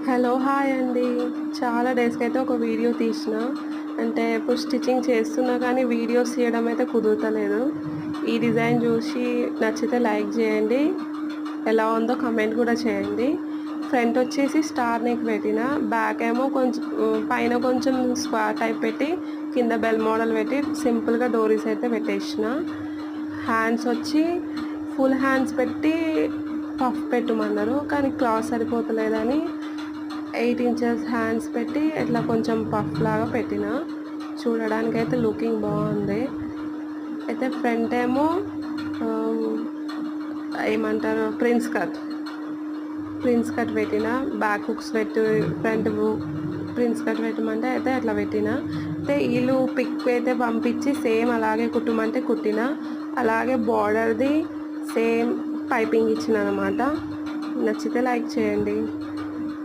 Hello hi అండి. చాలా డేస్‌కి అయితే ఒక వీడియో తీసిన. అంటే ఇప్పుడు స్టిచ్చింగ్ చేస్తున్నా కానీ వీడియోస్ తీయడం అయితే కుదురుతలేదు. ఈ డిజైన్ చూసి నచ్చితే లైక్ చేయండి. ఎలా ఉందో కామెంట్ కూడా చేయండి. ఫ్రంట్ వచ్చేసి స్టార్ నెక్ పెట్టిన. బ్యాక్ ఏమో కొంచెం పైన కొంచెం స్క్వేర్ టైప్ పెట్టి కింద బెల్ మోడల్ పెట్టి సింపుల్‌గా డోరీస్ అయితే పెట్టేసిన. హ్యాండ్స్ వచ్చి ఫుల్ హ్యాండ్స్ పెట్టి పఫ్ పెట్టమన్నారు. కానీ క్లాత్ సరిపోతలేదని 8 ఇంచెస్ హ్యాండ్స్ పెట్టి ఇట్లా కొంచెం పఫ్ లాగా పెట్టిన. చూడడానికైతే లుకింగ్ బాగుంది. అయితే ఫ్రంట్ ఏమో ఏమంటారు ప్రిన్స్ కట్ పెట్టిన. బ్యాక్ హుక్స్ పెట్టి ఫ్రంట్ ప్రిన్స్ కట్ పెట్టమంటే అయితే అట్లా పెట్టిన. అయితే వీళ్ళు పిక్ అయితే పంపించి సేమ్ అలాగే కుట్టమంటే కుట్టిన. అలాగే బార్డర్ది సేమ్ పైపింగ్ ఇచ్చిన అనమాట. నచ్చితే లైక్ చేయండి.